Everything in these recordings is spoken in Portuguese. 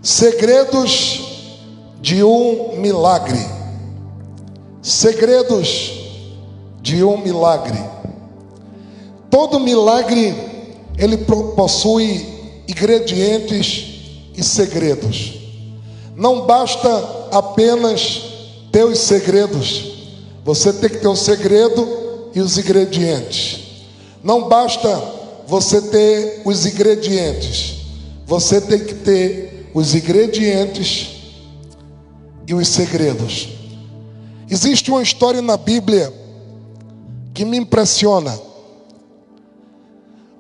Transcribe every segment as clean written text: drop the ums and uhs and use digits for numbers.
Segredos de um milagre. Segredos de um milagre. Todo milagre, ele possui ingredientes e segredos. Não basta apenas ter os segredos. Você tem que ter o segredo e os ingredientes. Não basta você ter os ingredientes. Você tem que ter os ingredientes e os segredos. Existe uma história na Bíblia que me impressiona,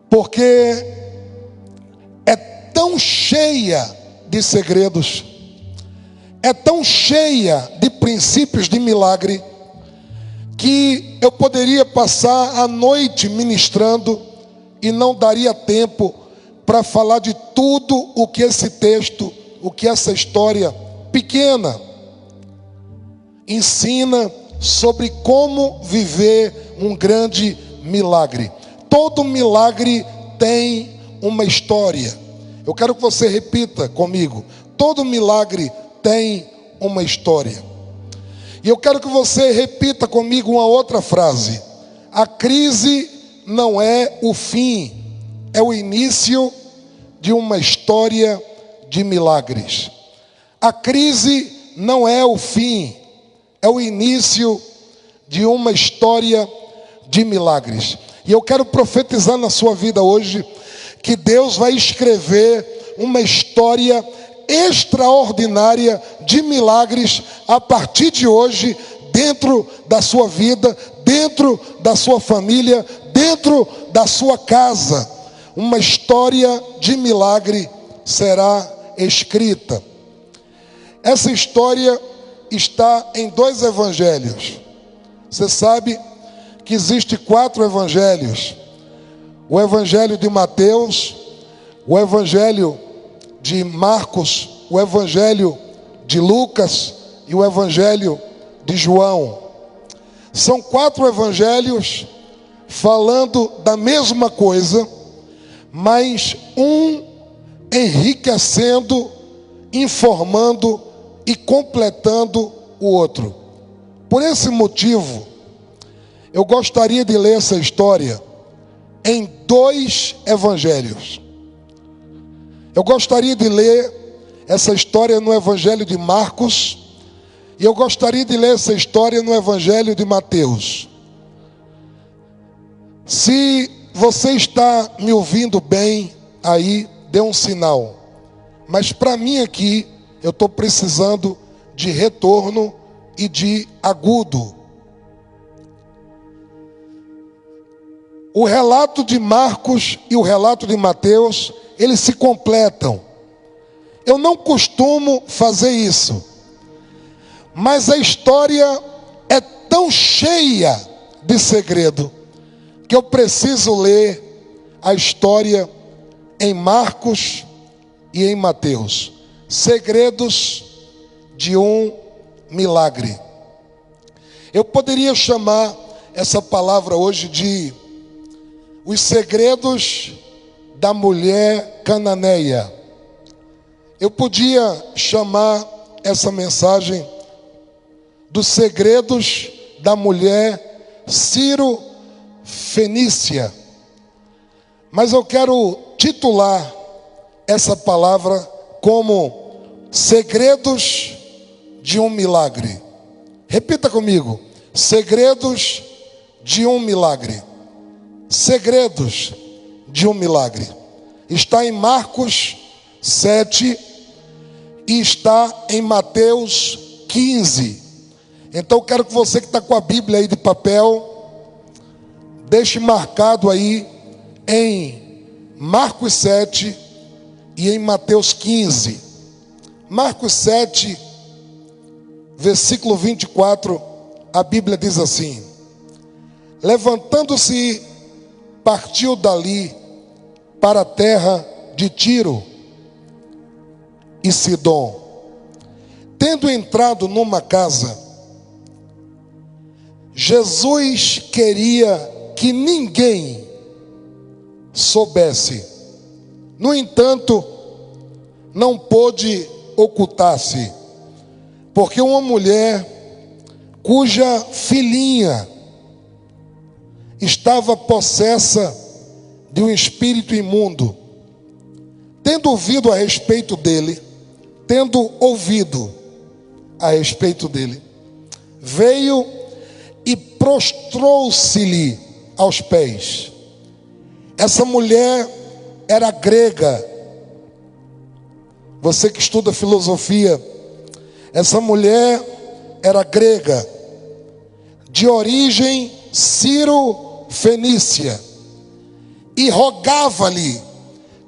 porque é tão cheia de segredos, é tão cheia de princípios de milagre, que eu poderia passar a noite ministrando e não daria tempo para falar de tudo o que esse texto, o que essa história pequena ensina sobre como viver um grande milagre. Todo milagre tem uma história. Eu quero que você repita comigo: todo milagre tem uma história. E eu quero que você repita comigo uma outra frase: a crise não é o fim, é o início de uma história de milagres. A crise não é o fim, é o início de uma história de milagres. E eu quero profetizar na sua vida hoje que Deus vai escrever uma história extraordinária de milagres a partir de hoje, dentro da sua vida, dentro da sua família, dentro da sua casa. Uma história de milagre será escrita. Essa história está em 2 evangelhos. Você sabe que existe 4 evangelhos: o evangelho de Mateus, o evangelho de Marcos, o evangelho de Lucas e o evangelho de João. São 4 evangelhos falando da mesma coisa, mas um enriquecendo, informando e completando o outro. Por esse motivo, eu gostaria de ler essa história em 2 evangelhos. Eu gostaria de ler essa história no evangelho de Marcos, e eu gostaria de ler essa história no evangelho de Mateus. Se você está me ouvindo bem aí, dê um sinal. Mas para mim aqui, eu estou precisando de retorno e de agudo. O relato de Marcos e o relato de Mateus, eles se completam. Eu não costumo fazer isso, mas a história é tão cheia de segredo que eu preciso ler a história em Marcos e em Mateus. Segredos de um milagre. Eu poderia chamar essa palavra hoje de os segredos da mulher cananeia. Eu podia chamar essa mensagem dos segredos da mulher Ciro-fenícia. Mas eu quero titular essa palavra como segredos de um milagre. Repita comigo: segredos de um milagre. Segredos de um milagre. Está em Marcos 7 e está em Mateus 15. Então eu quero que você que está com a Bíblia aí de papel, deixe marcado aí em Marcos 7 e em Mateus 15. Marcos 7, versículo 24, a Bíblia diz assim: levantando-se, partiu dali para a terra de Tiro e Sidom. Tendo entrado numa casa, Jesus queria que ninguém soubesse. No entanto, não pôde ocultar-se, porque uma mulher cuja filhinha estava possessa de um espírito imundo, tendo ouvido a respeito dele, veio e prostrou-se-lhe aos pés. Essa mulher era grega. Você que estuda filosofia, essa mulher era grega, de origem Ciro-fenícia, e rogava-lhe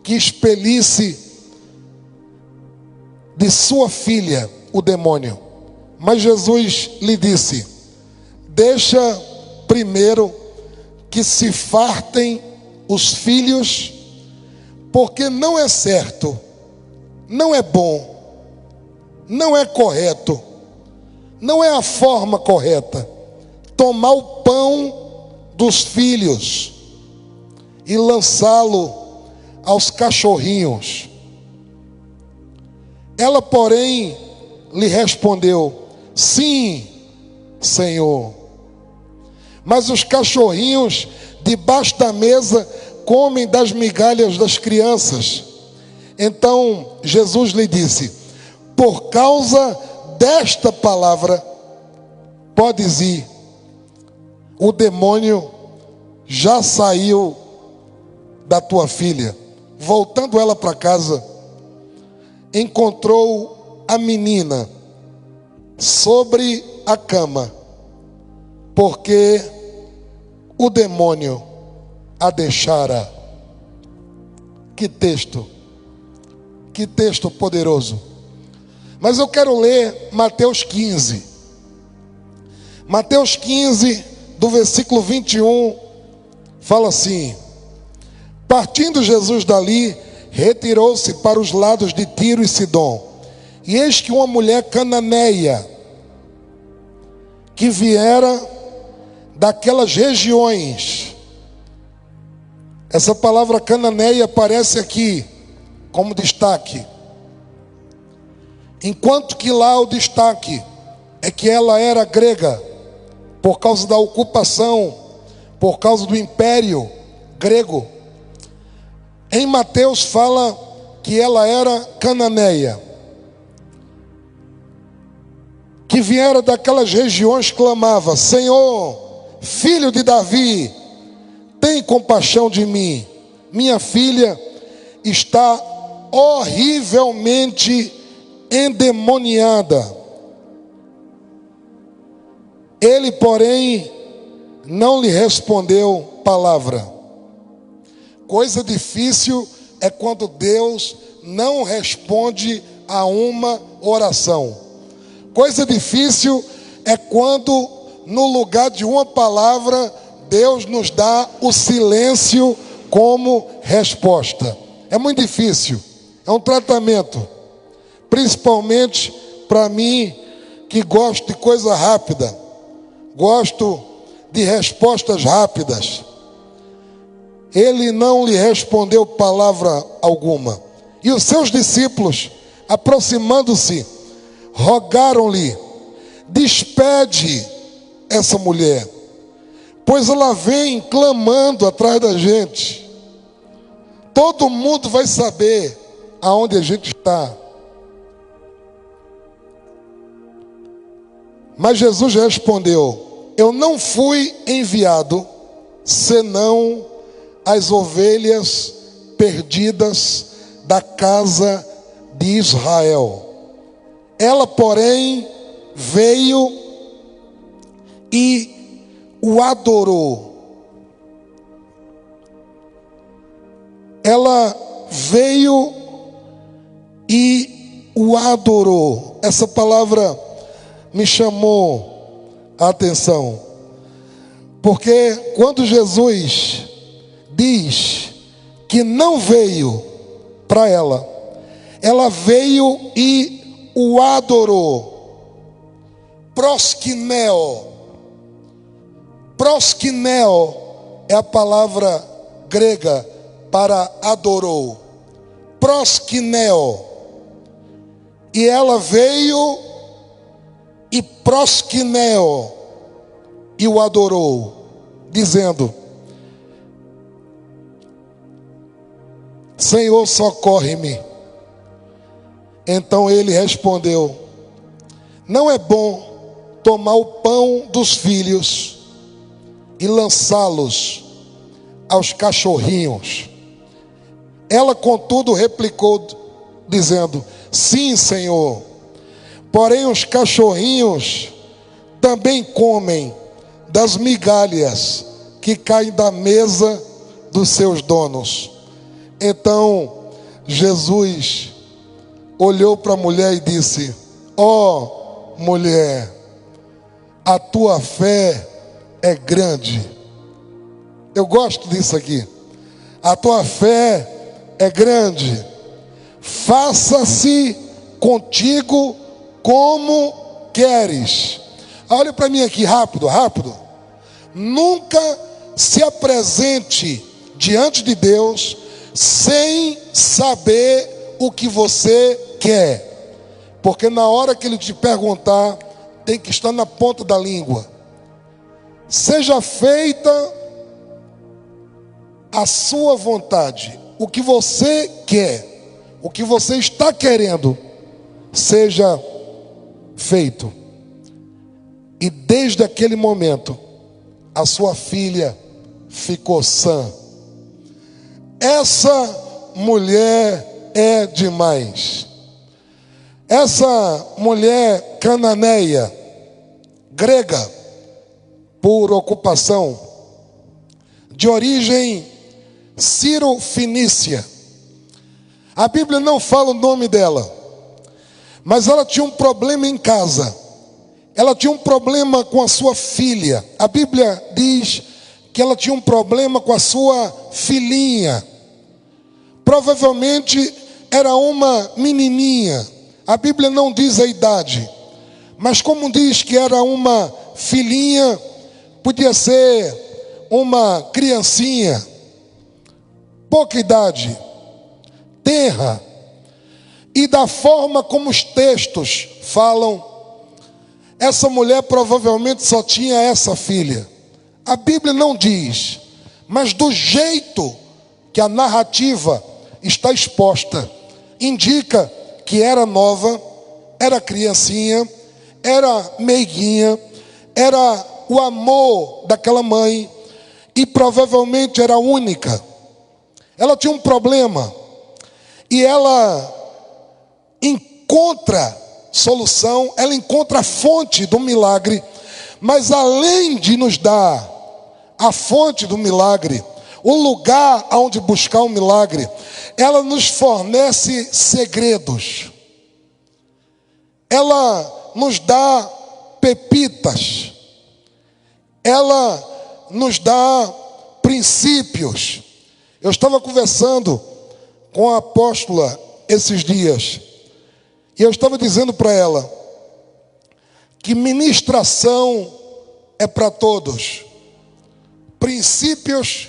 que expelisse de sua filha o demônio. Mas Jesus lhe disse: deixa primeiro que se fartem os filhos, porque não é certo, não é bom, não é correto, não é a forma correta tomar o pão dos filhos e lançá-lo aos cachorrinhos. Ela, porém, lhe respondeu: sim, Senhor, mas os cachorrinhos debaixo da mesa comem das migalhas das crianças. Então Jesus lhe disse: por causa desta palavra, podes ir, o demônio já saiu da tua filha. Voltando ela para casa, encontrou a menina sobre a cama, porque o demônio a deixara. Que texto poderoso. Mas eu quero ler Mateus 15. Mateus 15, do versículo 21, fala assim: partindo Jesus dali, retirou-se para os lados de Tiro e Sidom. E eis que uma mulher cananeia, que viera daquelas regiões. Essa palavra cananeia aparece aqui como destaque, enquanto que lá o destaque é que ela era grega, por causa da ocupação, por causa do império grego. Em Mateus fala que ela era cananeia, que viera daquelas regiões, clamava: Senhor, filho de Davi, tem compaixão de mim, minha filha está horrivelmente endemoniada. Ele, porém, não lhe respondeu palavra. Coisa difícil é quando Deus não responde a uma oração. Coisa difícil é quando, no lugar de uma palavra, Deus nos dá o silêncio como resposta. É muito difícil, é um tratamento, principalmente para mim, que gosto de coisa rápida, gosto de respostas rápidas. Ele não lhe respondeu palavra alguma. E os seus discípulos, aproximando-se, rogaram-lhe: despede essa mulher, pois ela vem clamando atrás da gente. Todo mundo vai saber aonde a gente está. Mas Jesus respondeu: eu não fui enviado senão as ovelhas perdidas da casa de Israel. Ela, porém, veio e o adorou. Ela veio e o adorou. Essa palavra me chamou a atenção, porque quando Jesus diz que não veio para ela, ela veio e o adorou. Proskineo. Proskineo é a palavra grega para adorou. Proskineo. E ela veio e prosquineo, e o adorou, dizendo: Senhor, socorre-me. Então ele respondeu: não é bom tomar o pão dos filhos e lançá-los aos cachorrinhos. Ela, contudo, replicou, dizendo: sim, Senhor, porém os cachorrinhos também comem das migalhas que caem da mesa dos seus donos. Então Jesus olhou para a mulher e disse: ó mulher, a tua fé é grande. Eu gosto disso aqui. A tua fé é grande. Faça-se contigo como queres. Olha para mim aqui, rápido, rápido. Nunca se apresente diante de Deus sem saber o que você quer. Porque na hora que Ele te perguntar, tem que estar na ponta da língua. Seja feita a sua vontade. O que você quer, o que você está querendo, seja feito. E desde aquele momento, a sua filha ficou sã. Essa mulher é demais. Essa mulher cananeia, grega, por ocupação, de origem Ciro-Fenícia. A Bíblia não fala o nome dela, mas ela tinha um problema em casa. Ela tinha um problema com a sua filha. A Bíblia diz que ela tinha um problema com a sua filhinha. Provavelmente era uma menininha. A Bíblia não diz a idade, mas como diz que era uma filhinha, podia ser uma criancinha, pouca idade, tenra. E da forma como os textos falam, essa mulher provavelmente só tinha essa filha. A Bíblia não diz, mas do jeito que a narrativa está exposta, indica que era nova, era criancinha, era meiguinha, era o amor daquela mãe e provavelmente era única. Ela tinha um problema e ela encontra solução, ela encontra a fonte do milagre, mas além de nos dar a fonte do milagre, o lugar onde buscar o milagre, ela nos fornece segredos. Ela nos dá pepitas. Ela nos dá princípios. Eu estava conversando com a apóstola esses dias, e eu estava dizendo para ela que ministração é para todos, princípios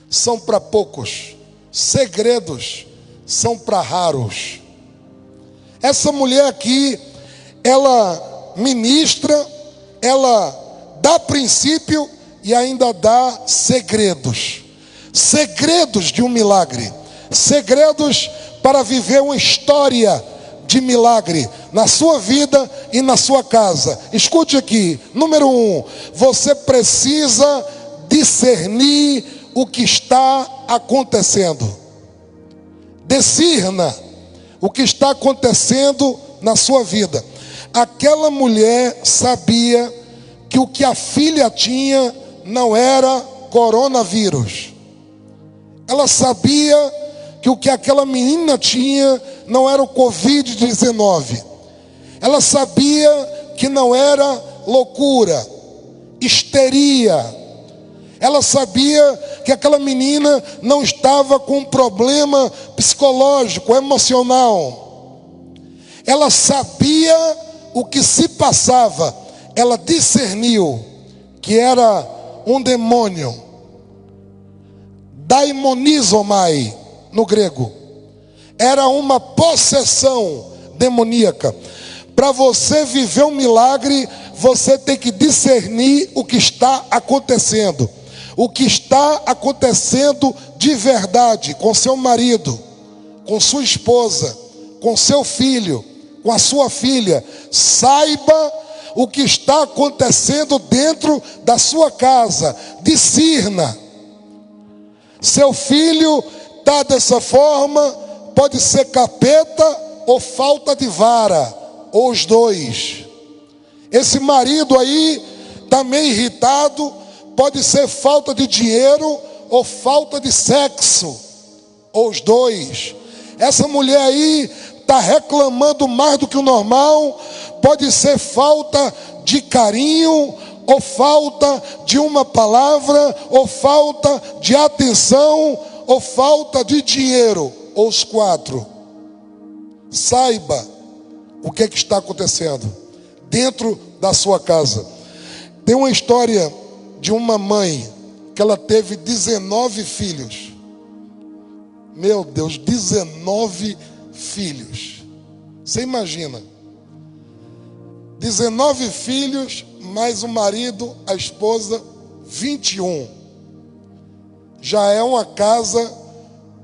são para poucos, segredos são para raros. Essa mulher aqui, ela ministra, ela dá princípio e ainda dá segredos. Segredos de um milagre, segredos para viver uma história de milagre na sua vida e na sua casa. Escute aqui, número 1, você precisa discernir o que está acontecendo. Discerna o que está acontecendo na sua vida. Aquela mulher sabia que o que a filha tinha não era coronavírus. Ela sabia que o que aquela menina tinha não era o Covid-19. Ela sabia que não era loucura, histeria. Ela sabia que aquela menina não estava com um problema psicológico, emocional. Ela sabia o que se passava. Ela discerniu que era um demônio. Daimonizomai, no grego. Era uma possessão demoníaca. Para você viver um milagre, você tem que discernir o que está acontecendo. O que está acontecendo de verdade com seu marido, com sua esposa, com seu filho, com a sua filha. Saiba o que está acontecendo dentro da sua casa. Discirna. Seu filho está dessa forma, pode ser capeta ou falta de vara, ou os dois. Esse marido aí está meio irritado, pode ser falta de dinheiro ou falta de sexo, ou os dois. Essa mulher aí está reclamando mais do que o normal, pode ser falta de carinho, ou falta de uma palavra, ou falta de atenção, ou falta de dinheiro, ou os quatro. Saiba o que está acontecendo dentro da sua casa. Tem uma história de uma mãe que ela teve 19 filhos. Meu Deus, 19 filhos. Você imagina? 19 filhos, mais o marido, a esposa, 21. Já é uma casa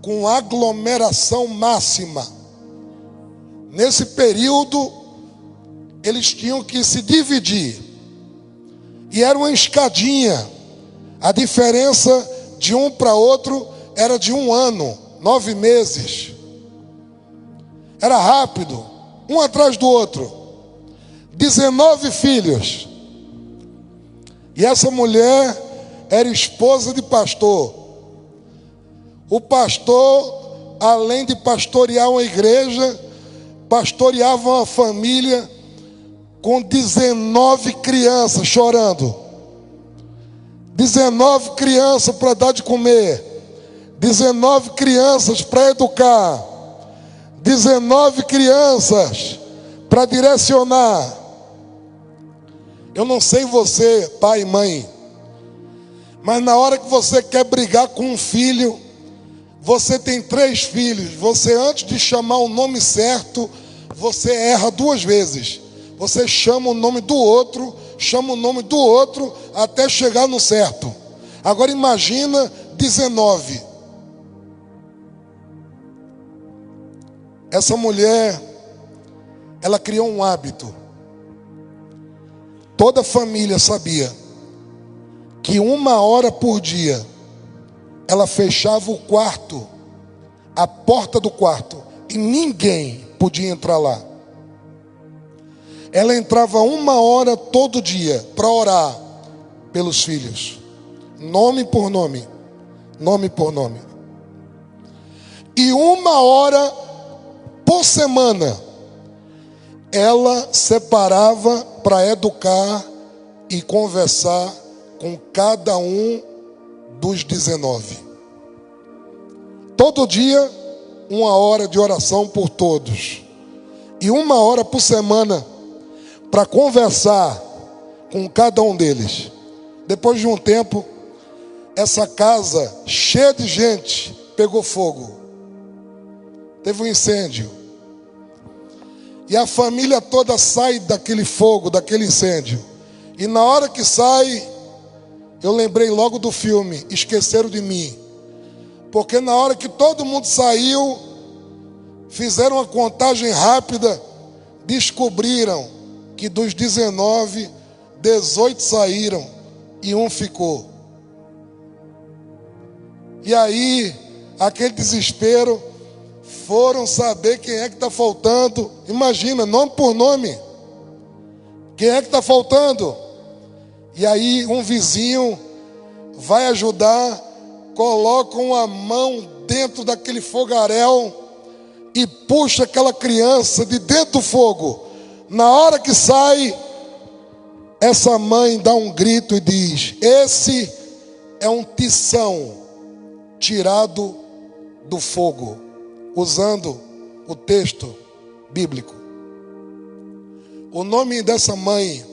com aglomeração máxima. Nesse período, eles tinham que se dividir. E era uma escadinha. A diferença de um para outro era de 1 ano, 9 meses. Era rápido, um atrás do outro. 19 filhos. E essa mulher era esposa de pastor. O pastor, além de pastorear uma igreja, pastoreava uma família com 19 crianças chorando. 19 crianças para dar de comer. 19 crianças para educar. 19 crianças para direcionar. Eu não sei você, pai e mãe, mas na hora que você quer brigar com um filho, você tem 3 filhos, você antes de chamar o nome certo, você erra 2 vezes. Você chama o nome do outro, chama o nome do outro, até chegar no certo. Agora imagina 19. Essa mulher, ela criou um hábito. Toda a família sabia que 1 hora por dia ela fechava o quarto, a porta do quarto, e ninguém podia entrar lá. Ela entrava 1 hora todo dia para orar pelos filhos, nome por nome, nome por nome. E 1 hora por semana ela separava para educar e conversar com cada um dos 19. Todo dia, 1 hora de oração por todos. E 1 hora por semana para conversar com cada um deles. Depois de um tempo, essa casa cheia de gente pegou fogo. Teve um incêndio. E a família toda sai daquele fogo, daquele incêndio. E na hora que sai, eu lembrei logo do filme Esqueceram de Mim. Porque na hora que todo mundo saiu, fizeram uma contagem rápida, descobriram que dos 19, 18 saíram e 1 ficou. E aí, aquele desespero, foram saber quem é que está faltando. Imagina, nome por nome. Quem é que está faltando? E aí um vizinho vai ajudar, coloca uma mão dentro daquele fogaréu e puxa aquela criança de dentro do fogo. Na hora que sai, essa mãe dá um grito e diz: esse é um tição tirado do fogo, usando o texto bíblico. O nome dessa mãe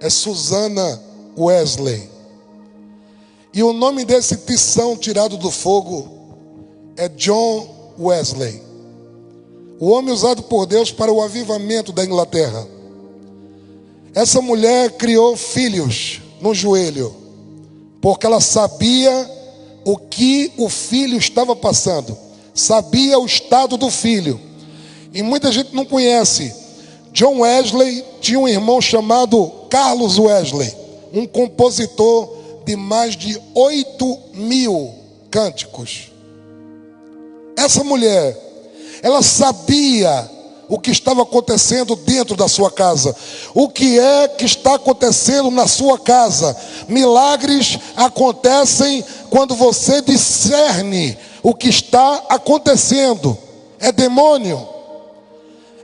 é Susana Wesley. E o nome desse tição tirado do fogo é John Wesley. o homem usado por Deus para o avivamento da Inglaterra. Essa mulher criou filhos no joelho, porque ela sabia o que o filho estava passando, sabia o estado do filho. E muita gente não conhece. John Wesley tinha um irmão chamado Carlos Wesley, um compositor de mais de 8.000 cânticos. Essa mulher, ela sabia o que estava acontecendo dentro da sua casa. O que é que está acontecendo na sua casa? Milagres acontecem quando você discerne o que está acontecendo. É demônio,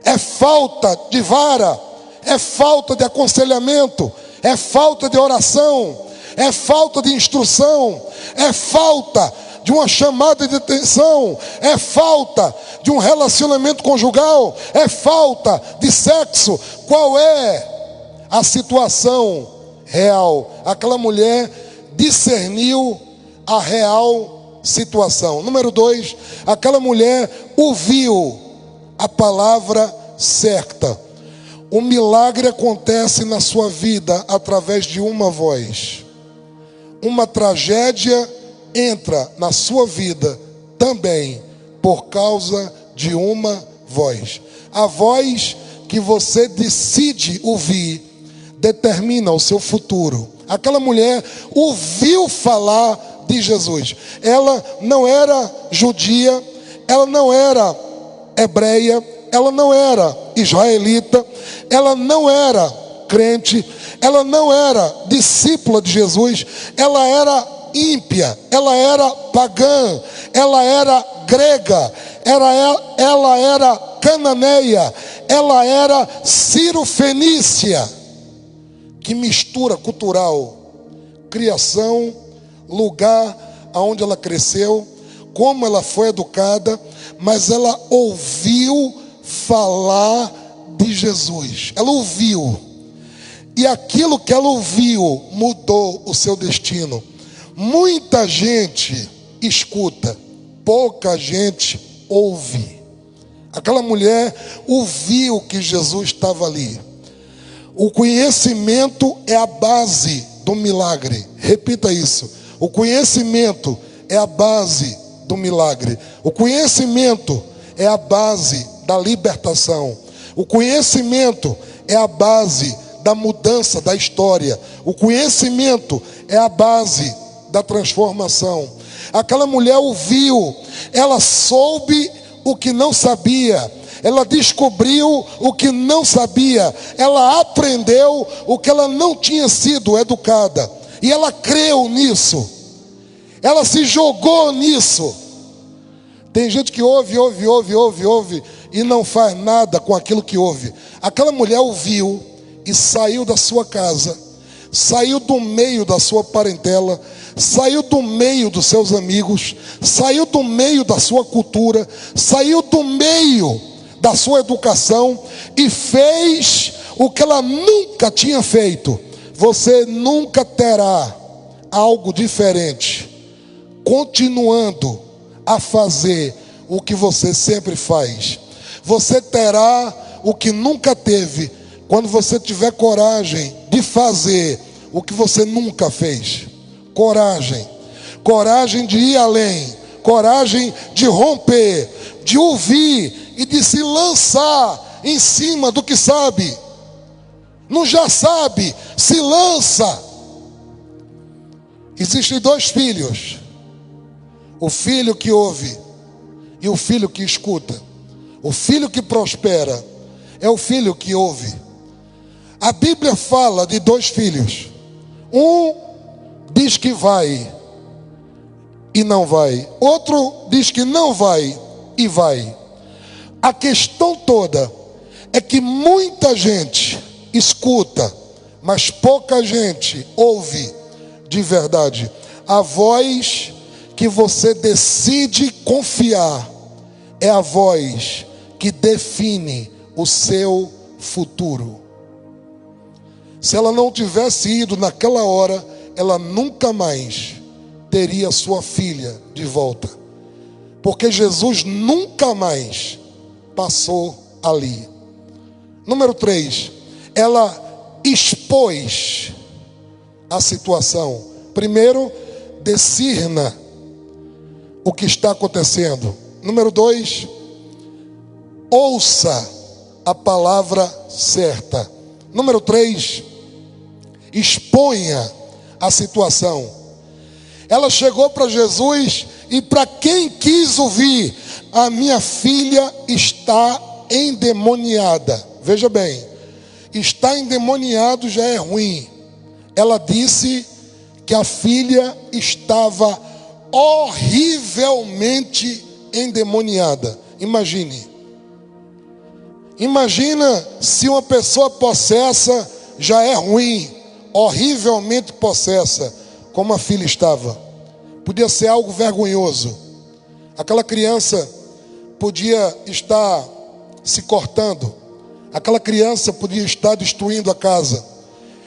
é falta de vara, é falta de aconselhamento, é falta de oração, é falta de instrução, é falta de uma chamada de atenção, é falta de um relacionamento conjugal, é falta de sexo. Qual é a situação real? Aquela mulher discerniu a real situação. Número 2, aquela mulher ouviu a palavra certa. O milagre acontece na sua vida através de uma voz. Uma tragédia entra na sua vida também por causa de uma voz. A voz que você decide ouvir determina o seu futuro. Aquela mulher ouviu falar de Jesus. Ela não era judia, ela não era hebreia, ela não era israelita, ela não era crente, ela não era discípula de Jesus, ela era ímpia, ela era pagã, ela era grega, ela era cananeia, ela era sírio-fenícia. Que mistura cultural, criação, lugar aonde ela cresceu, como ela foi educada, mas ela ouviu falar de Jesus. Ela ouviu. E aquilo que ela ouviu mudou o seu destino. Muita gente escuta, pouca gente ouve. Aquela mulher ouviu que Jesus estava ali. O conhecimento é a base do milagre. Repita isso. O conhecimento é a base do milagre. O conhecimento é a base da libertação. O conhecimento é a base da mudança da história. O conhecimento é a base da transformação. Aquela mulher ouviu, ela soube o que não sabia, ela descobriu o que não sabia, ela aprendeu o que ela não tinha sido educada, e ela creu nisso, ela se jogou nisso. Tem gente que ouve e não faz nada com aquilo que ouve. Aquela mulher ouviu e saiu da sua casa, saiu do meio da sua parentela, saiu do meio dos seus amigos, saiu do meio da sua cultura, saiu do meio da sua educação e fez o que ela nunca tinha feito. Você nunca terá algo diferente continuando a fazer o que você sempre faz. Você terá o que nunca teve quando você tiver coragem de fazer o que você nunca fez. Coragem de ir além, coragem de romper, de ouvir e de se lançar em cima do que sabe. Não já sabe, se lança. Existem dois filhos: o filho que ouve e o filho que escuta. O filho que prospera é o filho que ouve. A Bíblia fala de dois filhos. Um diz que vai e não vai. Outro diz que não vai e vai. A questão toda é que muita gente escuta, mas pouca gente ouve de verdade. A voz que você decide confiar é a voz que define o seu futuro. Se ela não tivesse ido naquela hora, ela nunca mais teria sua filha de volta. Porque Jesus nunca mais passou ali. Número 3, ela expôs a situação. Primeiro, discirna o que está acontecendo. Número 2, ouça a palavra certa. Número 3, exponha a situação. Ela chegou para Jesus e para quem quis ouvir: a minha filha está endemoniada. Veja bem, está endemoniado já é ruim. Ela disse que a filha estava horrivelmente endemoniada. Imagina se uma pessoa possessa já é ruim, horrivelmente possessa, como a filha estava. Podia ser algo vergonhoso. Aquela criança podia estar se cortando. Aquela criança podia estar destruindo a casa.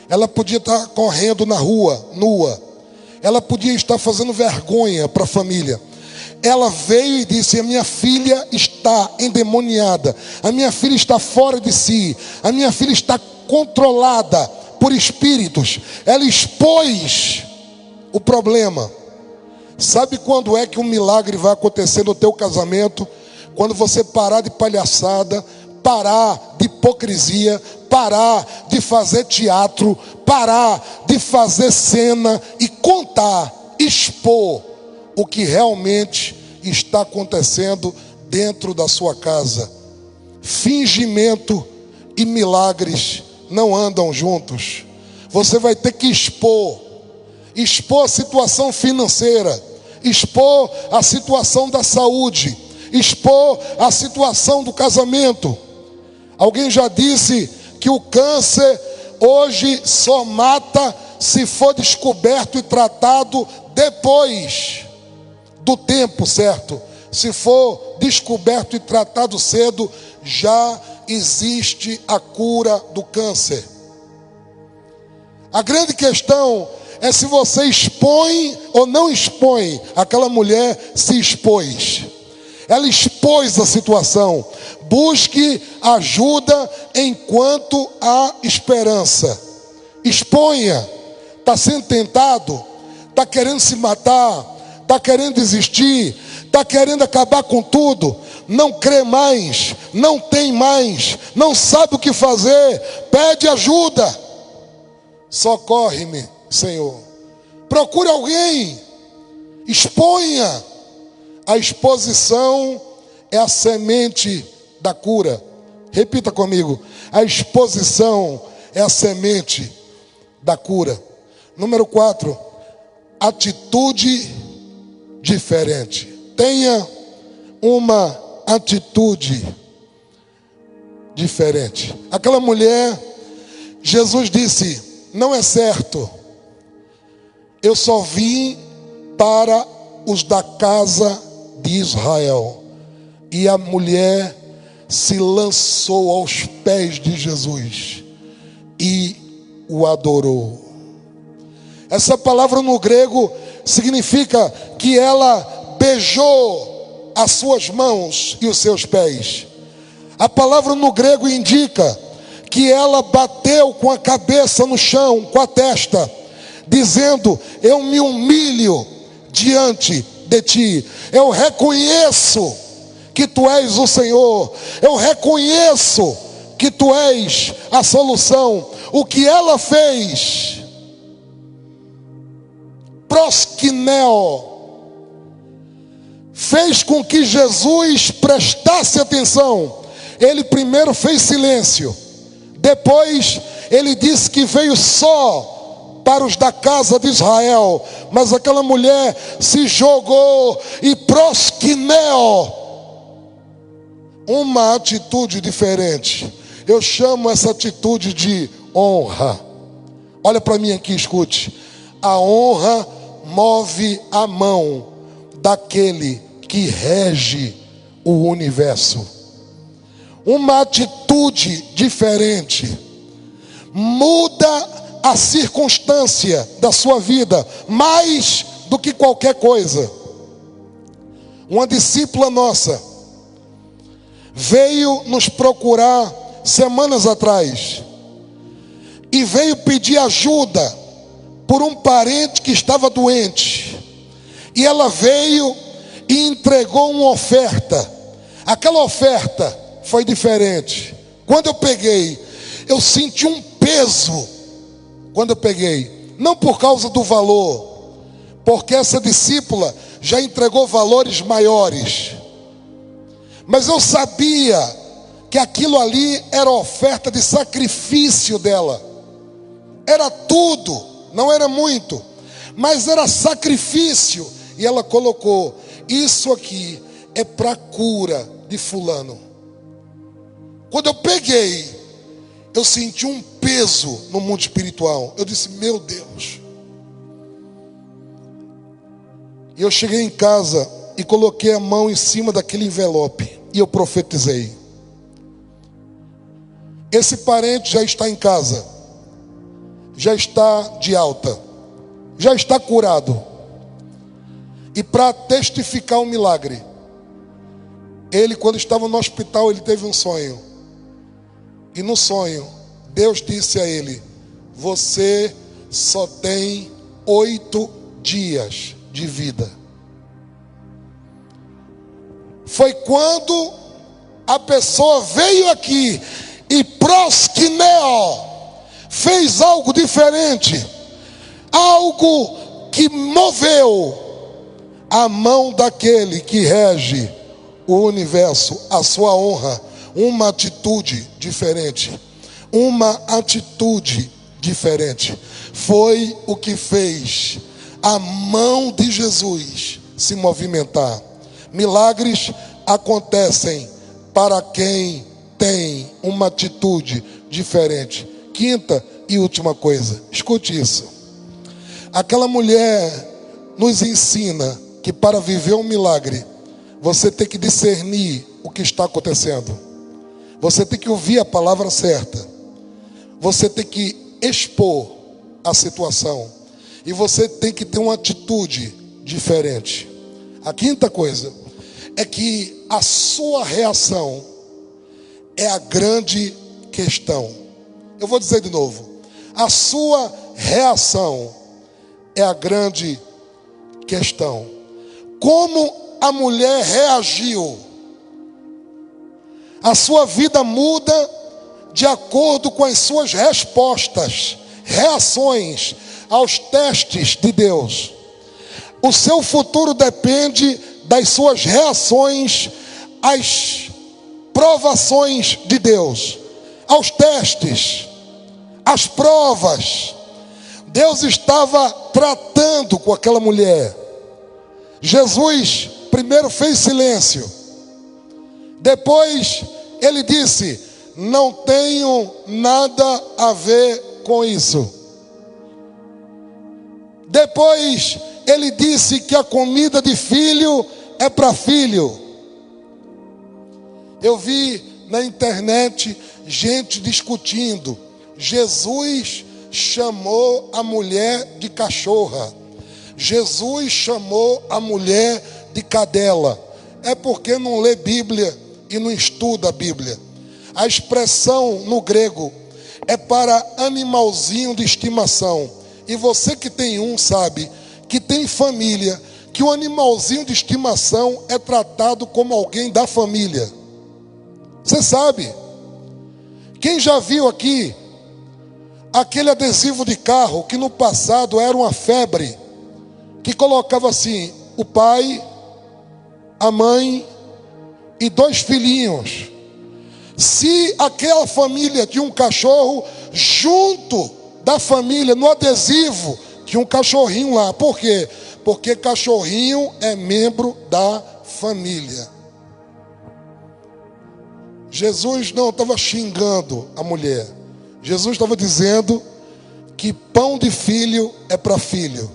Ela podia estar correndo na rua, nua. Ela podia estar fazendo vergonha para a família. Ela veio e disse: a minha filha está endemoniada. A minha filha está fora de si. A minha filha está controlada por espíritos. Ela expôs o problema. Sabe quando é que um milagre vai acontecer no teu casamento? Quando você parar de palhaçada, parar de hipocrisia, parar de fazer teatro, parar de fazer cena e contar, expor o que realmente está acontecendo dentro da sua casa. Fingimento e milagres não andam juntos. Você vai ter que expor a situação financeira, expor a situação da saúde, expor a situação do casamento. Alguém já disse que o câncer hoje só mata se for descoberto e tratado depois do tempo certo. Se for descoberto e tratado cedo, já existe a cura do câncer. A grande questão é se você expõe ou não expõe. Aquela mulher se expôs. Ela expôs a situação. Busque ajuda enquanto há esperança. Exponha. Está sendo tentado? Está querendo se matar? Está querendo desistir? Está querendo acabar com tudo? Não crê mais? Não tem mais? Não sabe o que fazer? Pede ajuda. Socorre-me, Senhor. Procure alguém. Exponha. A exposição é a semente da cura. Repita comigo: a exposição é a semente da cura. Número 4, atitude diferente. Tenha uma atitude diferente. Aquela mulher, Jesus disse: não é certo, eu só vim para os da casa de Israel. E a mulher se lançou aos pés de Jesus e o adorou. Essa palavra no grego significa que ela beijou as suas mãos e os seus pés. A palavra no grego indica que ela bateu com a cabeça no chão, com a testa, dizendo: eu me humilho diante de ti. Eu reconheço que tu és o Senhor. Eu reconheço que tu és a solução. O que ela fez, proskineo, fez com que Jesus prestasse atenção. Ele primeiro fez silêncio. Depois ele disse que veio só para os da casa de Israel. Mas aquela mulher se jogou e proskineo, uma atitude diferente. Eu chamo essa atitude de honra. Olha para mim aqui, escute. A honra move a mão daquele que rege o universo. Uma atitude diferente muda a circunstância da sua vida mais do que qualquer coisa. Uma discípula nossa veio nos procurar semanas atrás e veio pedir ajuda por um parente que estava doente. E ela veio e entregou uma oferta. Aquela oferta foi diferente. Quando eu peguei, eu senti um peso. Quando eu peguei, não por causa do valor, porque essa discípula já entregou valores maiores, mas eu sabia que aquilo ali era oferta de sacrifício dela. Era tudo, não era muito, mas era sacrifício. E ela colocou: isso aqui é para cura de fulano. Quando eu peguei, eu senti um peso no mundo espiritual. Eu disse: meu Deus. E eu cheguei em casa e coloquei a mão em cima daquele envelope e eu profetizei: esse parente já está em casa, já está de alta, já está curado. E para testificar o milagre, ele, quando estava no hospital, ele teve um sonho. E no sonho, Deus disse a ele: você só tem 8 dias de vida. Foi quando a pessoa veio aqui e proskineo, fez algo diferente, algo que moveu a mão daquele que rege o universo, a sua honra. Uma atitude diferente, uma atitude diferente, foi o que fez a mão de Jesus se movimentar. Milagres acontecem para quem tem uma atitude diferente. Quinta e última coisa, escute isso. Aquela mulher nos ensina que para viver um milagre, você tem que discernir o que está acontecendo. Você tem que ouvir a palavra certa. Você tem que expor a situação. E você tem que ter uma atitude diferente. A quinta coisa é que a sua reação é a grande questão. Eu vou dizer de novo. A sua reação é a grande questão. Como a mulher reagiu? A sua vida muda de acordo com as suas respostas, reações aos testes de Deus. O seu futuro depende das suas reações às provações de Deus, aos testes, às provas. Deus estava tratando com aquela mulher. Jesus primeiro fez silêncio. Depois ele disse: não tenho nada a ver com isso. Depois ele disse que a comida de filho é para filho. Eu vi na internet gente discutindo. Jesus chamou a mulher de cachorra. Jesus chamou a mulher de cadela. É porque não lê Bíblia e não estuda a Bíblia. A expressão no grego é para animalzinho de estimação. E você que tem um sabe que tem família, que o animalzinho de estimação é tratado como alguém da família. Você sabe? Quem já viu aqui aquele adesivo de carro que no passado era uma febre, que colocava assim: o pai, a mãe e 2 filhinhos. Se aquela família tinha um cachorro, junto da família, no adesivo, tinha um cachorrinho lá. Por quê? Porque cachorrinho é membro da família. Jesus não estava xingando a mulher. Jesus estava dizendo que pão de filho é para filho.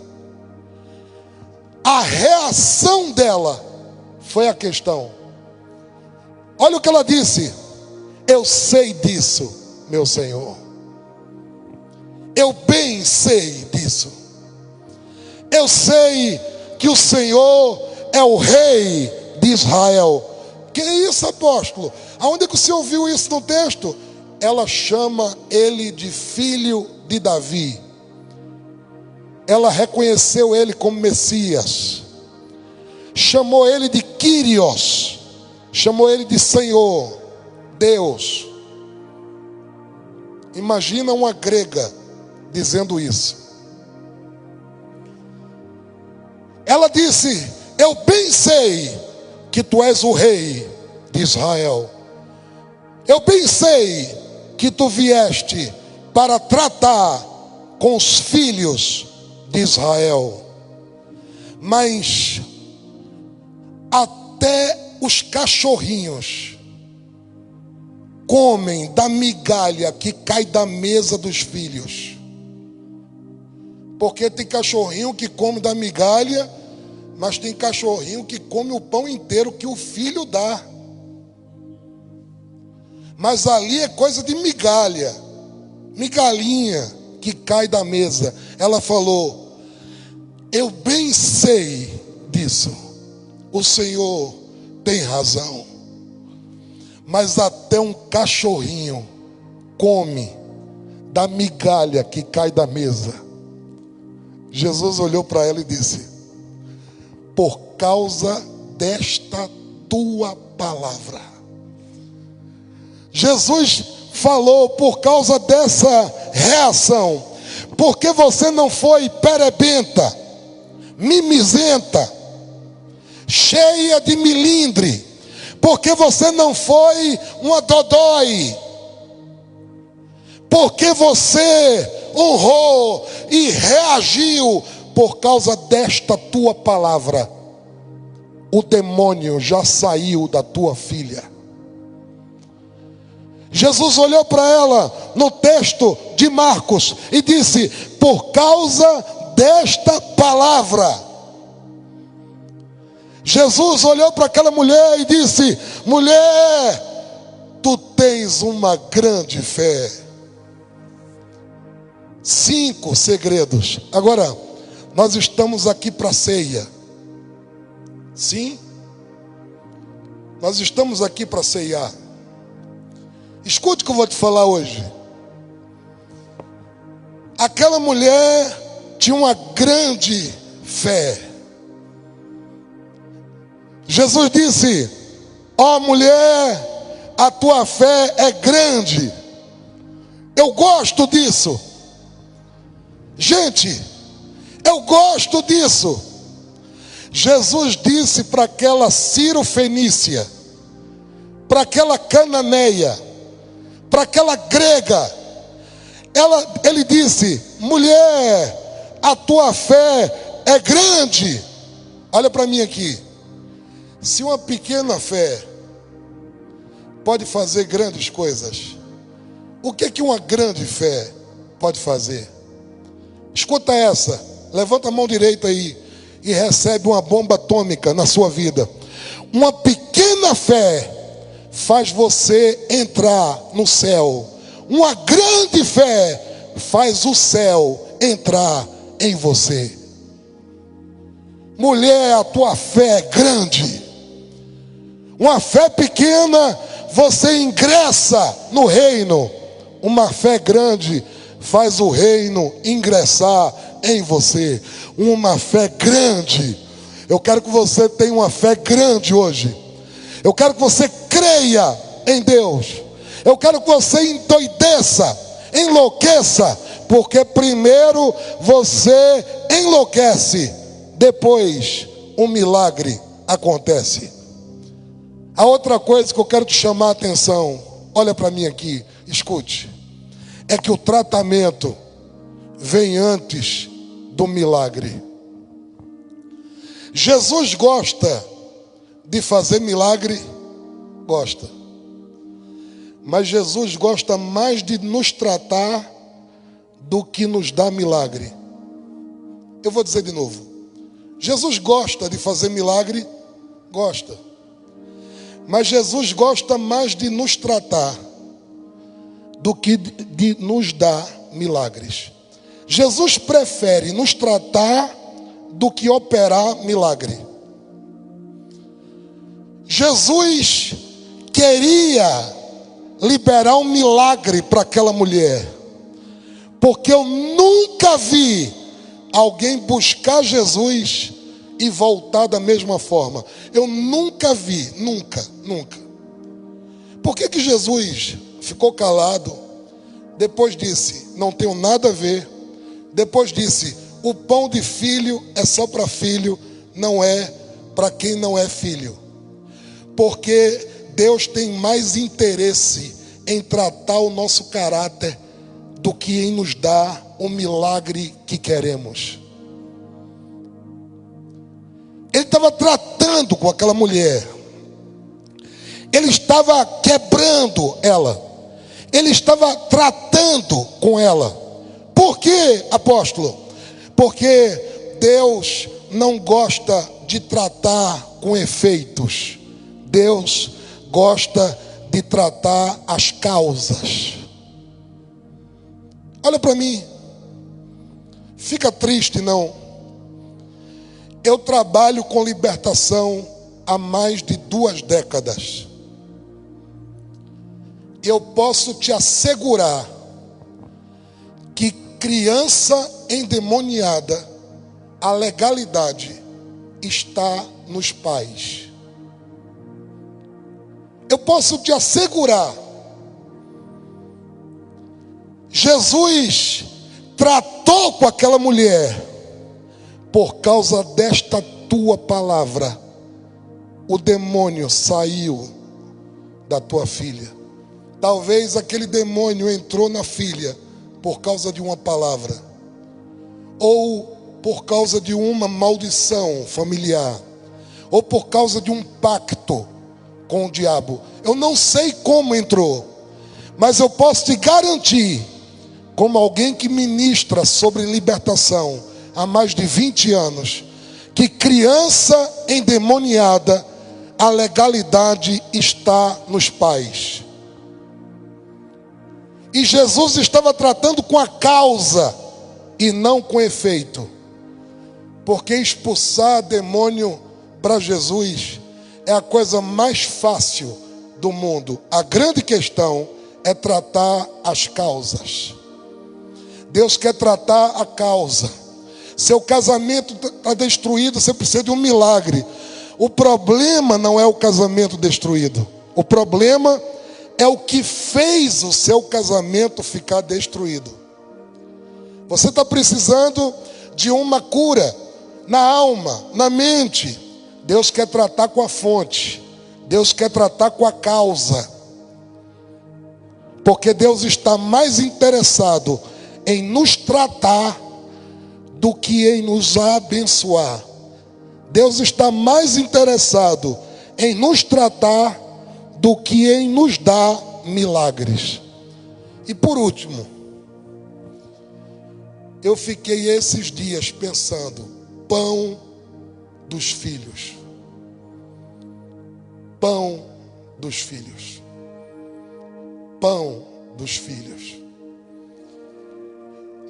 A reação dela foi a questão. Olha o que ela disse: eu sei disso, meu Senhor. Eu bem sei disso. Eu sei que o Senhor é o Rei de Israel, Que isso, apóstolo? Aonde que o senhor viu isso no texto? Ela chama ele de filho de Davi. Ela reconheceu ele como Messias. Chamou ele de Kyrios. Chamou ele de Senhor, Deus. Imagina uma grega dizendo isso. Ela disse: eu bem sei que tu és o rei de Israel. Eu bem sei que tu vieste para tratar com os filhos de Israel. Mas até os cachorrinhos comem da migalha que cai da mesa dos filhos. Porque tem cachorrinho que come da migalha, mas tem cachorrinho que come o pão inteiro que o filho dá. Mas ali é coisa de migalha, migalhinha que cai da mesa. Ela falou: eu bem sei disso, o Senhor tem razão. Mas até um cachorrinho come da migalha que cai da mesa. Jesus olhou para ela e disse: por causa desta tua palavra. Jesus falou por causa dessa reação. Porque você não foi perebenta, mimizenta, cheia de milindre. Porque você não foi uma dodói. Porque você honrou e reagiu por causa desta tua palavra. O demônio já saiu da tua filha. Jesus olhou para ela no texto de Marcos e disse: por causa desta palavra. Jesus olhou para aquela mulher e disse: mulher, tu tens uma grande fé. 5 segredos. Agora, nós estamos aqui para a ceia. Sim? Nós estamos aqui para ceiar. Escute o que eu vou te falar hoje. Aquela mulher tinha uma grande fé. Jesus disse: ó mulher, a tua fé é grande. Eu gosto disso. Gente, eu gosto disso. Jesus disse para aquela Ciro-fenícia, para aquela cananeia, para aquela grega, ele disse: mulher, a tua fé é grande. Olha para mim aqui. Se uma pequena fé pode fazer grandes coisas, o que uma grande fé pode fazer? Escuta essa, levanta a mão direita aí e recebe uma bomba atômica na sua vida. Uma pequena fé faz você entrar no céu. Uma grande fé faz o céu entrar em você. Mulher, a tua fé é grande. Uma fé pequena, você ingressa no reino. Uma fé grande faz o reino ingressar em você. Uma fé grande. Eu quero que você tenha uma fé grande hoje. Eu quero que você creia em Deus. Eu quero que você endoideça, enlouqueça. Porque primeiro você enlouquece, depois um milagre acontece. A outra coisa que eu quero te chamar a atenção, olha para mim aqui, escute, é que o tratamento vem antes do milagre. Jesus gosta de fazer milagre, gosta. Mas Jesus gosta mais de nos tratar do que nos dar milagre. Eu vou dizer de novo. Jesus gosta de fazer milagre, gosta. Mas Jesus gosta mais de nos tratar do que de nos dar milagres. Jesus prefere nos tratar do que operar milagre. Jesus queria liberar um milagre para aquela mulher, porque eu nunca vi alguém buscar Jesus e voltar da mesma forma. Eu nunca vi, nunca. Por que Jesus ficou calado? Depois disse, não tenho nada a ver. Depois disse, o pão de filho é só para filho, não é para quem não é filho. Porque Deus tem mais interesse em tratar o nosso caráter do que em nos dar o milagre que queremos. Ele estava tratando com aquela mulher. Ele estava quebrando ela. Ele estava tratando com ela. Por quê, apóstolo? Porque Deus não gosta de tratar com efeitos. Deus gosta de tratar as causas. Olha para mim. Fica triste, não. Eu trabalho com libertação há mais de 2 décadas. Eu posso te assegurar que criança endemoniada, a legalidade está nos pais. Eu posso te assegurar, Jesus tratou com aquela mulher por causa desta tua palavra. O demônio saiu da tua filha. Talvez aquele demônio entrou na filha por causa de uma palavra, ou por causa de uma maldição familiar, ou por causa de um pacto com o diabo. Eu não sei como entrou, mas eu posso te garantir, como alguém que ministra sobre libertação há mais de 20 anos, que criança endemoniada, a legalidade está nos pais. E Jesus estava tratando com a causa e não com efeito. Porque expulsar demônio para Jesus é a coisa mais fácil do mundo. A grande questão é tratar as causas. Deus quer tratar a causa. Seu casamento está destruído, você precisa de um milagre. O problema não é o casamento destruído. O problema é o que fez o seu casamento ficar destruído. Você está precisando de uma cura na alma, na mente. Deus quer tratar com a fonte. Deus quer tratar com a causa. Porque Deus está mais interessado em nos tratar do que em nos abençoar. Deus está mais interessado em nos tratar do que em nos dar milagres. E por último, eu fiquei esses dias pensando, pão dos filhos. Pão dos filhos. Pão dos filhos.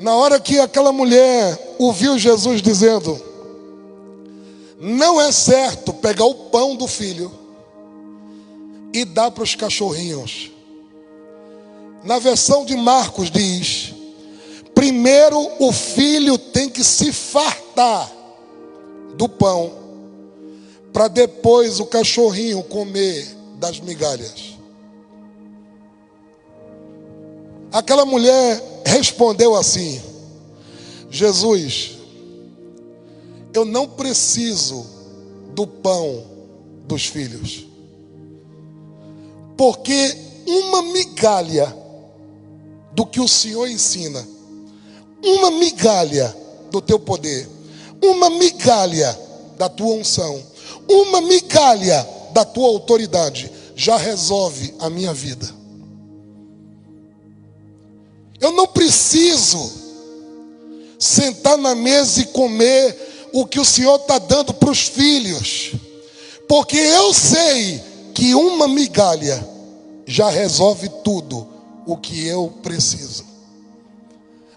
Na hora que aquela mulher ouviu Jesus dizendo, não é certo pegar o pão do filho e dar para os cachorrinhos. Na versão de Marcos diz, primeiro o filho tem que se fartar do pão, para depois o cachorrinho comer das migalhas. Aquela mulher respondeu assim, Jesus, eu não preciso do pão dos filhos, porque uma migalha do que o Senhor ensina, uma migalha do teu poder, uma migalha da tua unção, uma migalha da tua autoridade, já resolve a minha vida. Eu não preciso sentar na mesa e comer o que o Senhor está dando para os filhos, porque eu sei que uma migalha já resolve tudo o que eu preciso.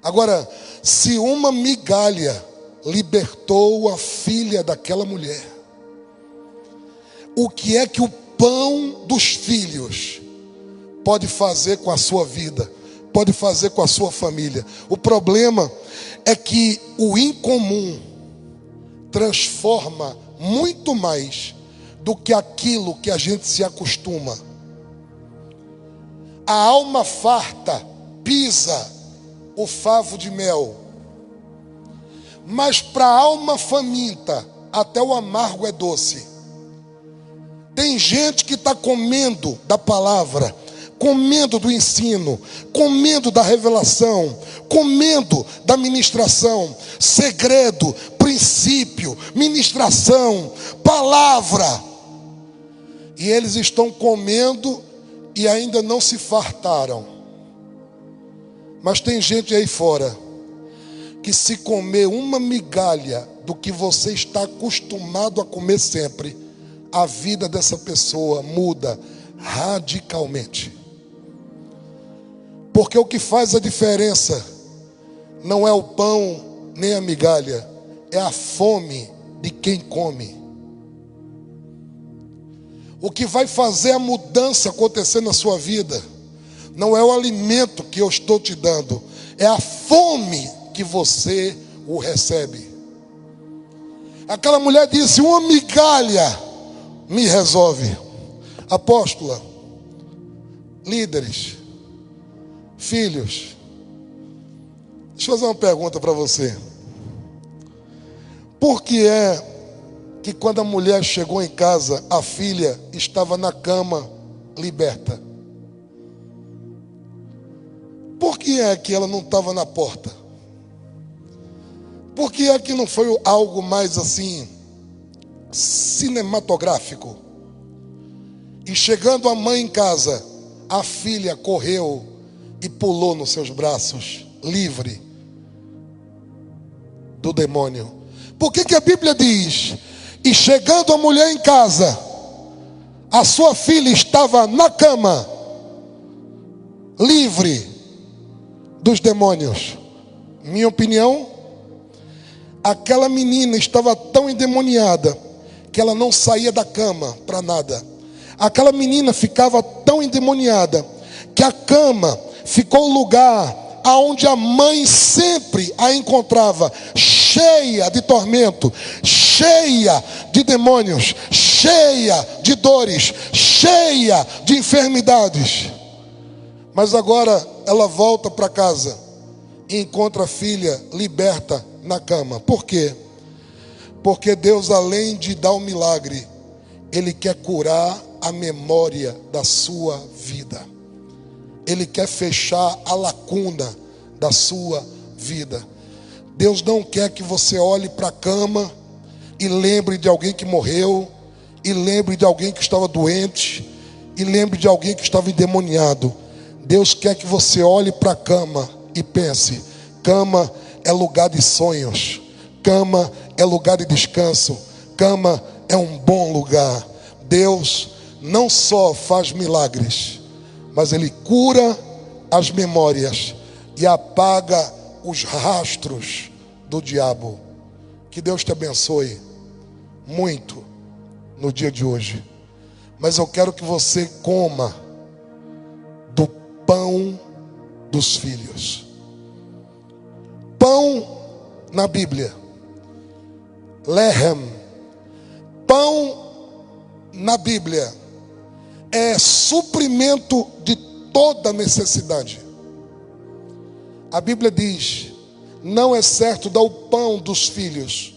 Agora, se uma migalha libertou a filha daquela mulher, o que é que o pão dos filhos pode fazer com a sua vida, pode fazer com a sua família. O problema é que o incomum transforma muito mais do que aquilo que a gente se acostuma. A alma farta pisa o favo de mel, mas para a alma faminta até o amargo é doce. Tem gente que está comendo da palavra, comendo do ensino, comendo da revelação, comendo da ministração, segredo, princípio, ministração, palavra. E eles estão comendo e ainda não se fartaram. Mas tem gente aí fora que, se comer uma migalha do que você está acostumado a comer sempre, a vida dessa pessoa muda radicalmente. Porque o que faz a diferença não é o pão nem a migalha, é a fome de quem come. O que vai fazer a mudança acontecer na sua vida não é o alimento que eu estou te dando, é a fome que você o recebe. Aquela mulher disse: uma migalha me resolve. Apóstola, líderes, filhos, deixa eu fazer uma pergunta para você. Por que é que quando a mulher chegou em casa, a filha estava na cama liberta? Por que é que ela não estava na porta? Por que é que não foi algo mais assim, cinematográfico? E chegando a mãe em casa, a filha correu e pulou nos seus braços, livre do demônio. Por que a Bíblia diz: e chegando a mulher em casa, a sua filha estava na cama, livre dos demônios? Minha opinião, aquela menina estava tão endemoniada que ela não saía da cama para nada. Aquela menina ficava tão endemoniada que a cama ficou o lugar aonde a mãe sempre a encontrava, cheia de tormento, cheia de demônios, cheia de dores, cheia de enfermidades. Mas agora ela volta para casa e encontra a filha liberta na cama. Por quê? Porque Deus, além de dar um milagre, Ele quer curar a memória da sua vida. Ele quer fechar a lacuna da sua vida. Deus não quer que você olhe para a cama e lembre de alguém que morreu, e lembre de alguém que estava doente, e lembre de alguém que estava endemoniado. Deus quer que você olhe para a cama e pense: cama é lugar de sonhos, cama é lugar de descanso, cama é um bom lugar. Deus não só faz milagres, mas Ele cura as memórias e apaga os rastros do diabo. Que Deus te abençoe muito no dia de hoje. Mas eu quero que você coma do pão dos filhos. Pão na Bíblia, lehem, pão na Bíblia é suprimento de toda necessidade. A Bíblia diz: não é certo dar o pão dos filhos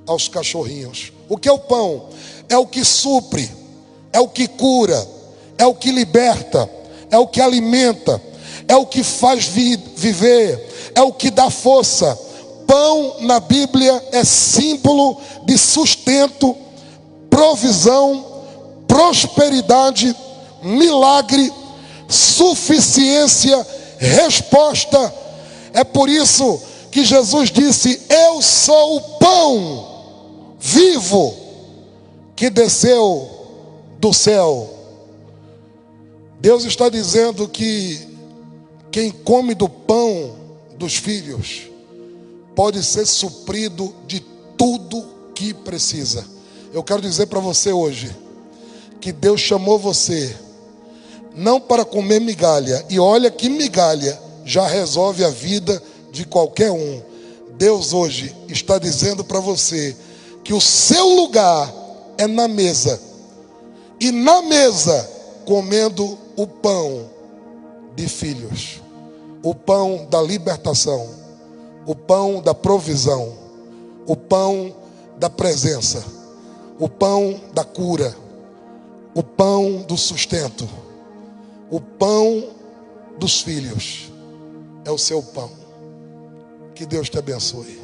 aos cachorrinhos. O que é o pão? É o que supre, é o que cura, é o que liberta, é o que alimenta, é o que faz viver, é o que dá força. Pão na Bíblia é símbolo de sustento, provisão, prosperidade, milagre, suficiência, resposta. É por isso que Jesus disse: eu sou o pão vivo que desceu do céu. Deus está dizendo que quem come do pão dos filhos pode ser suprido de tudo que precisa. Eu quero dizer para você hoje que Deus chamou você não para comer migalha, e olha que migalha já resolve a vida de qualquer um. Deus hoje está dizendo para você que o seu lugar é na mesa, e na mesa comendo o pão de filhos, o pão da libertação, o pão da provisão, o pão da presença, o pão da cura, o pão do sustento, o pão dos filhos. É o seu pão. Que Deus te abençoe.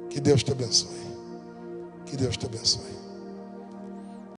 Que Deus te abençoe. Que Deus te abençoe.